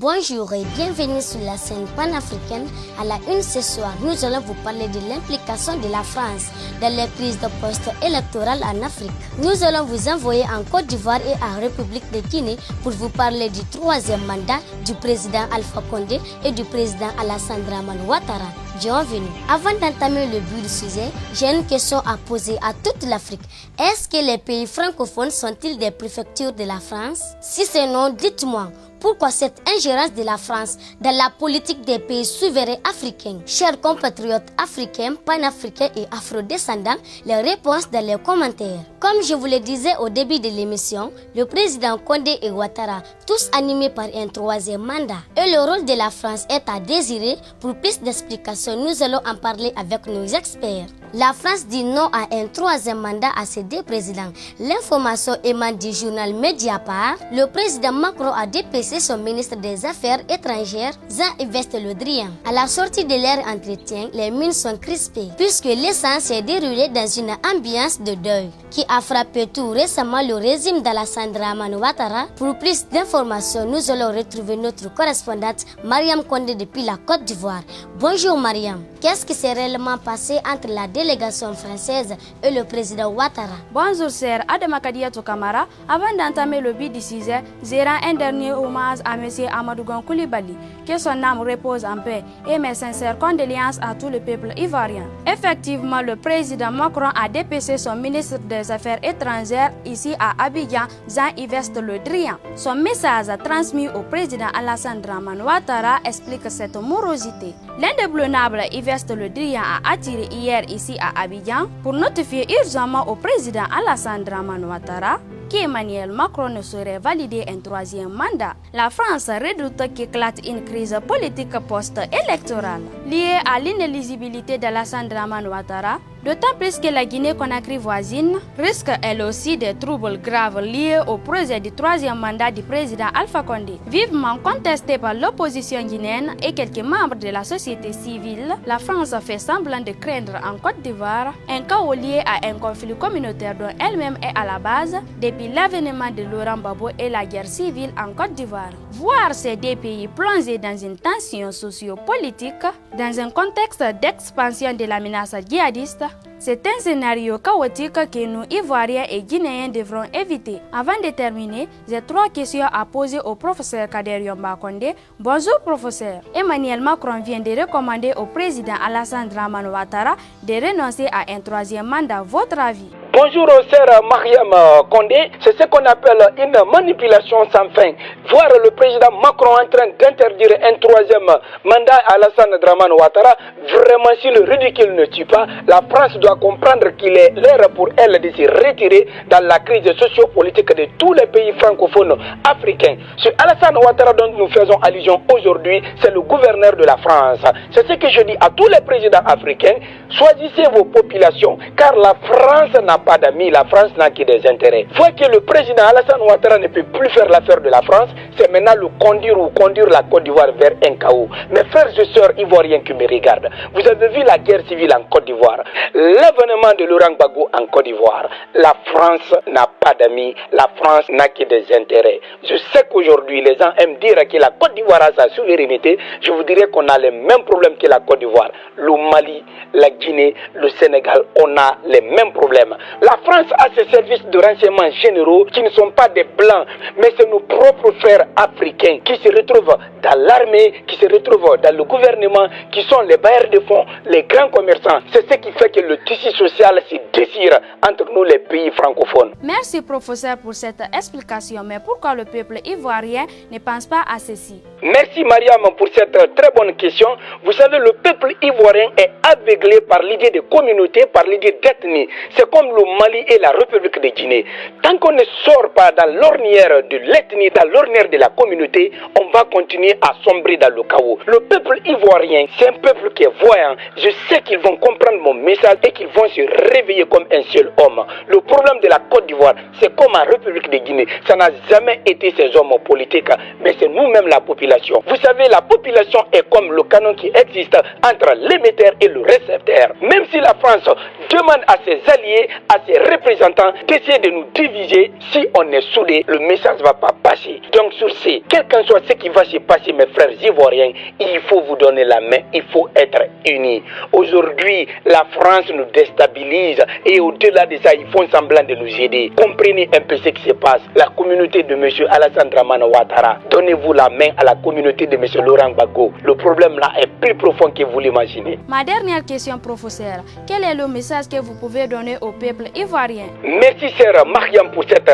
Bonjour et bienvenue sur la scène panafricaine. À la une ce soir, nous allons vous parler de l'implication de la France dans les prises de poste électorales en Afrique. Nous allons vous envoyer en Côte d'Ivoire et en République de Guinée pour vous parler du troisième mandat du président Alpha Condé et du président Alassane Dramane Ouattara. Bienvenue. Avant d'entamer le but du sujet, j'ai une question à poser à toute l'Afrique. Est-ce que les pays francophones sont-ils des préfectures de la France? Si c'est non, dites-moi. Pourquoi cette ingérence de la France dans la politique des pays souverains africains? Chers compatriotes africains, panafricains et afrodescendants, les réponses dans les commentaires. Comme je vous le disais au début de l'émission, le président Condé et Ouattara, tous animés par un troisième mandat. Et le rôle de la France est à désirer. Pour plus d'explications, nous allons en parler avec nos experts. La France dit non à un troisième mandat à ses deux présidents. L'information émane du journal Mediapart. Le président Macron a dépêché son ministre des Affaires étrangères, Jean-Yves Le Drian. À la sortie de leur entretien, les mines sont crispées, puisque l'essence s'est déroulée dans une ambiance de deuil, qui a frappé tout récemment le régime d'Alassane Dramane Ouattara. Pour plus d'informations, nous allons retrouver notre correspondante Mariam Condé depuis la Côte d'Ivoire. Bonjour Mariam, qu'est-ce qui s'est réellement passé entre la délégation française et le président Ouattara? Bonjour sœur Adama Kadiatou Kamara. Avant d'entamer le but du sujet, je rends un dernier hommage à M. Amadou Gon Coulibaly, que son âme repose en paix, et mes sincères condoléances à tout le peuple ivoirien. Effectivement, le président Macron a dépêché son ministre des Affaires étrangères ici à Abidjan, Jean-Yves Le Drian. Son message transmis au président Alassane Dramane Ouattara explique cette morosité. L'indéboulonnable Yves Le Drian a attiré hier ici à Abidjan pour notifier urgemment au président Alassane Dramane Ouattara qu'Emmanuel Macron ne saurait valider un troisième mandat. La France redoute qu'éclate une crise politique post-électorale liée à l'inéligibilité d'Alassane Dramane Ouattara, d'autant plus que la Guinée-Conakry voisine risque elle aussi des troubles graves liés au projet du troisième mandat du président Alpha Condé. Vivement contesté par l'opposition guinéenne et quelques membres de la société civile, la France fait semblant de craindre en Côte d'Ivoire un chaos lié à un conflit communautaire dont elle-même est à la base depuis l'avènement de Laurent Gbagbo et la guerre civile en Côte d'Ivoire. Voir ces deux pays plongés dans une tension sociopolitique, dans un contexte d'expansion de la menace djihadiste, c'est un scénario chaotique que nous, Ivoiriens et Guinéens, devrons éviter. Avant de terminer, j'ai trois questions à poser au professeur Kader Yomba Condé. Bonjour professeur. Emmanuel Macron vient de recommander au président Alassane Dramane Ouattara de renoncer à un troisième mandat. Votre avis? Bonjour, sœur Mariam Condé. C'est ce qu'on appelle une manipulation sans fin. Voir le président Macron en train d'interdire un troisième mandat à Alassane Dramane Ouattara, vraiment si le ridicule ne tue pas, la France doit comprendre qu'il est l'heure pour elle de se retirer dans la crise socio-politique de tous les pays francophones africains. Ce Alassane Ouattara dont nous faisons allusion aujourd'hui, c'est le gouverneur de la France. C'est ce que je dis à tous les présidents africains. Choisissez vos populations, car la France n'a pas d'amis, la France n'a que des intérêts. Voyez que le président Alassane Ouattara ne peut plus faire l'affaire de la France, c'est maintenant le conduire la Côte d'Ivoire vers un chaos. Mes frères et sœurs ivoiriens qui me regardent, vous avez vu la guerre civile en Côte d'Ivoire, l'avènement de Laurent Gbagbo en Côte d'Ivoire. La France n'a pas d'amis, la France n'a que des intérêts. Je sais qu'aujourd'hui les gens aiment dire que la Côte d'Ivoire a sa souveraineté. Je vous dirais qu'on a les mêmes problèmes que la Côte d'Ivoire. Le Mali, la Guinée, le Sénégal, on a les mêmes problèmes. La France a ses services de renseignement généraux qui ne sont pas des blancs, mais c'est nos propres frères africains qui se retrouvent dans l'armée, qui se retrouvent dans le gouvernement, qui sont les bailleurs de fonds, les grands commerçants. C'est ce qui fait que le tissu social se dessire entre nous les pays francophones. Merci professeur pour cette explication, mais pourquoi le peuple ivoirien ne pense pas à ceci? Merci Mariam pour cette très bonne question. Vous savez, le peuple ivoirien est aveuglé par l'idée de communauté, par l'idée d'ethnie. C'est comme le Mali et la République de Guinée. Tant qu'on ne sort pas dans l'ornière de l'ethnie, dans l'ornière de la communauté, on va continuer à sombrer dans le chaos. Le peuple ivoirien, c'est un peuple qui est voyant. Je sais qu'ils vont comprendre mon message et qu'ils vont se réveiller comme un seul homme. Le problème de la Côte d'Ivoire, c'est comme en République de Guinée. Ça n'a jamais été ces hommes politiques, mais c'est nous-mêmes la population. Vous savez, la population est comme le canon qui existe entre l'émetteur et le récepteur. Même si la France demande à ses alliés, à ses représentants d'essayer de nous diviser, si on est soudés, le message ne va pas passer. Donc Donc sur ce, quel qu'en soit ce qui va se passer, mes frères ivoiriens, il faut vous donner la main, il faut être unis. Aujourd'hui, la France nous déstabilise et au-delà de ça, ils font semblant de nous aider. Comprenez un peu ce qui se passe. La communauté de M. Alassane Dramane Ouattara, donnez-vous la main à la communauté de M. Laurent Gbagbo. Le problème là est plus profond que vous l'imaginez. Ma dernière question, professeur. Quel est le message que vous pouvez donner au peuple ivoirien? Merci, sœur Mariam, pour cette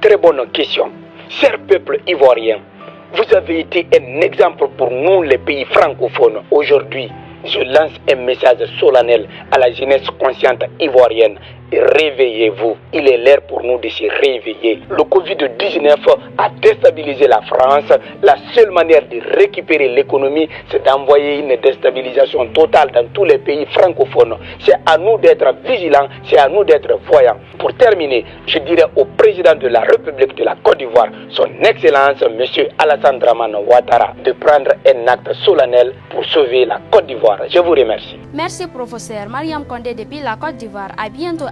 très bonne question. Cher peuple ivoirien, vous avez été un exemple pour nous, les pays francophones. Aujourd'hui, je lance un message solennel à la jeunesse consciente ivoirienne. Réveillez-vous. Il est l'heure pour nous de se réveiller. Le Covid-19 a déstabilisé la France. La seule manière de récupérer l'économie, c'est d'envoyer une déstabilisation totale dans tous les pays francophones. C'est à nous d'être vigilants, c'est à nous d'être voyants. Pour terminer, je dirais au président de la République de la Côte d'Ivoire, son Excellence, M. Alassane Dramane Ouattara, de prendre un acte solennel pour sauver la Côte d'Ivoire. Je vous remercie. Merci, professeur Mariam Condé depuis la Côte d'Ivoire. À bientôt.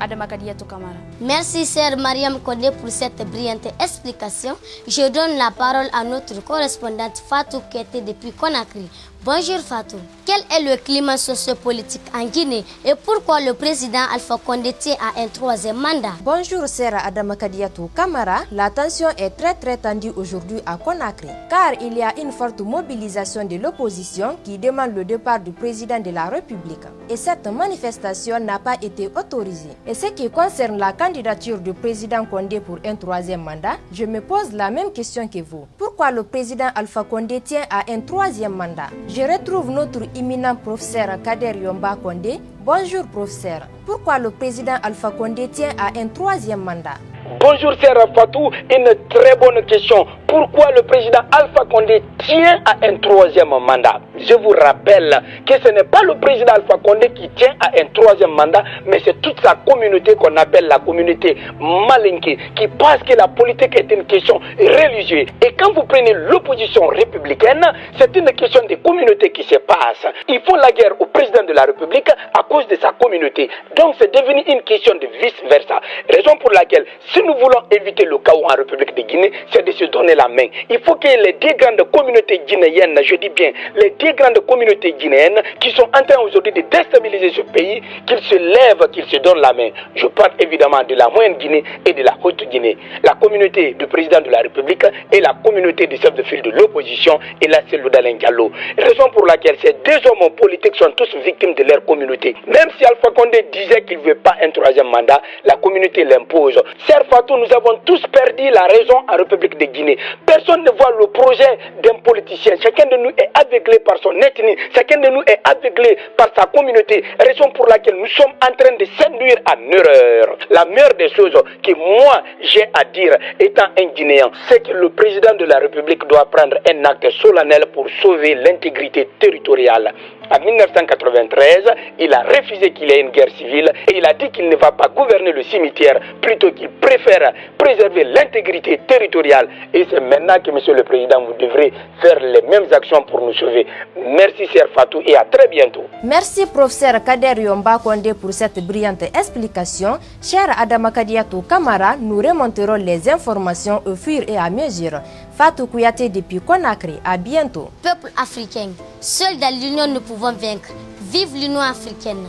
Merci, sœur Mariam Condé, pour cette brillante explication. Je donne la parole à notre correspondante Fatou Kété depuis Conakry. Bonjour Fatou. Quel est le climat sociopolitique en Guinée et pourquoi le président Alpha Condé tient à un troisième mandat? Bonjour Sera Adama Kadiatou Kamara. La tension est très tendue aujourd'hui à Conakry car il y a une forte mobilisation de l'opposition qui demande le départ du président de la République. Et cette manifestation n'a pas été autorisée. Et ce qui concerne la candidature du président Condé pour un troisième mandat, je me pose la même question que vous. Pourquoi le président Alpha Condé tient à un troisième mandat? Je retrouve notre éminent professeur Kader Yomba Condé. Bonjour professeur. Pourquoi le président Alpha Condé tient à un troisième mandat? Bonjour Sœur Fatou, une très bonne question. Pourquoi le président Alpha Condé tient à un troisième mandat? Je vous rappelle que ce n'est pas le président Alpha Condé qui tient à un troisième mandat, mais c'est toute sa communauté qu'on appelle la communauté malinké, qui pense que la politique est une question religieuse. Et quand vous prenez l'opposition républicaine, c'est une question de communauté qui se passe. Ils font la guerre au président de la République à cause de sa communauté. Donc c'est devenu une question de vice-versa. Raison pour laquelle, si nous voulons éviter le chaos en République de Guinée, c'est de se donner la main. Il faut que les deux grandes communautés guinéennes, je dis bien, les deux grandes communautés guinéennes qui sont en train aujourd'hui de déstabiliser ce pays, qu'ils se lèvent, qu'ils se donnent la main. Je parle évidemment de la Moyenne Guinée et de la Haute Guinée. La communauté du président de la République et la communauté des chefs de file de l'opposition et la celle d'Alain Diallo. Raison pour laquelle ces deux hommes politiques sont tous victimes de leur communauté. Même si Alpha Condé disait qu'il ne veut pas un troisième mandat, la communauté l'impose. Cher Fatou, nous avons tous perdu la raison en République de Guinée. Personne ne voit le projet d'un politicien. Chacun de nous est aveuglé par son ethnie. Chacun de nous est aveuglé par sa communauté. Raison pour laquelle nous sommes en train de s'induire en erreur. La meilleure des choses que moi j'ai à dire, étant un Guinéen, c'est que le président de la République doit prendre un acte solennel pour sauver l'intégrité territoriale. En 1993, il a refusé qu'il y ait une guerre civile et il a dit qu'il ne va pas gouverner le cimetière, plutôt qu'il préfère préserver l'intégrité territoriale. Et c'est maintenant que, Monsieur le Président, vous devrez faire les mêmes actions pour nous sauver. Merci, cher Fatou, et à très bientôt. Merci, professeur Kader Yomba Condé, pour cette brillante explication. Cher Adama Kadiatou Kamara, nous remonterons les informations au fur et à mesure. Fatou Kouyaté depuis Conakry, à bientôt. Peuple africain, seul dans l'union nous pouvons vaincre. Vive l'Union africaine.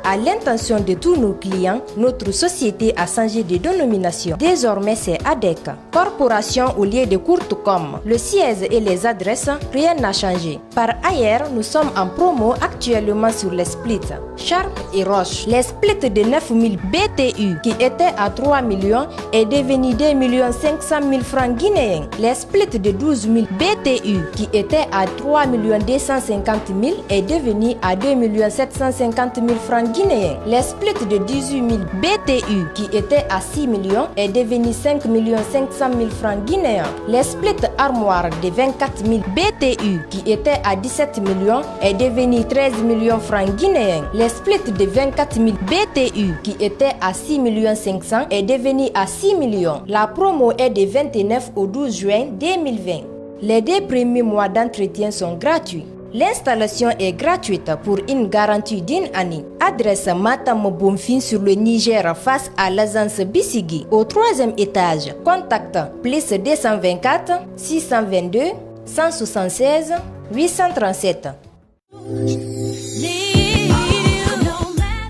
À l'intention de tous nos clients, notre société a changé de dénomination. Désormais, c'est ADEC, Corporation au lieu de Courtecom. Le siège et les adresses, rien n'a changé. Par ailleurs, nous sommes en promo actuellement sur les splits Charme et Roche. Les splits de 9000 BTU qui étaient à 3 millions est devenu 2 500 000 francs guinéens. Les splits de 12 000 BTU qui étaient à 3 250 000 est devenu à 2 750 000 francs guinéens. Les splits de 18 000 BTU qui étaient à 6 millions est devenu 5 500 000 francs guinéens. Les splits armoires de 24 000 BTU qui étaient à 17 millions est devenu 13 millions francs guinéens. Les splits de 24 000 BTU qui étaient à 6 500 000 est devenu à 6 millions. La promo est de 29 au 12 juin 2020. Les 2 premiers mois d'entretien sont gratuits. L'installation est gratuite pour une garantie d'une année. Adresse Matam Bomfin sur le Niger face à l'agence Bissigi au 3e étage. Contact plus 224 622 176 837.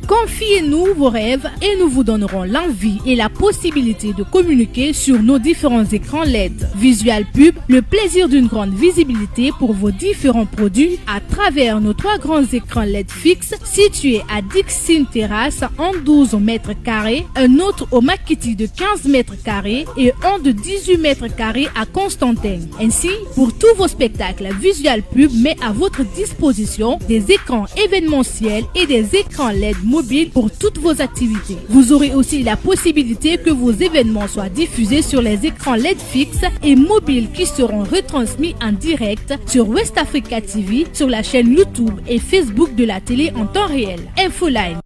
Confiez-nous vos rêves et nous vous donnerons l'envie et la possibilité de communiquer sur nos différents écrans LED. Visual Pub, le plaisir d'une grande visibilité pour vos différents produits à travers nos 3 grands écrans LED fixes situés à Dixine Terrasse en 12 mètres carrés, un autre au Makiti de 15 mètres carrés et un de 18 mètres carrés à Constantin. Ainsi, pour tous vos spectacles, Visual Pub met à votre disposition des écrans événementiels et des écrans LED mobiles pour toutes vos activités. Vous aurez aussi la possibilité que vos événements soient diffusés sur les écrans LED fixes et mobiles qui seront retransmis en direct sur West Africa TV, sur la chaîne YouTube et Facebook de la télé en temps réel. Infoline.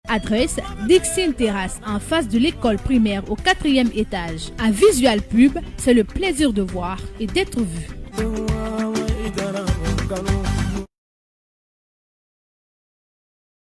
Adresse Dixine Terrasse en face de l'école primaire au 4e étage. À Visual Pub, c'est le plaisir de voir et d'être vu.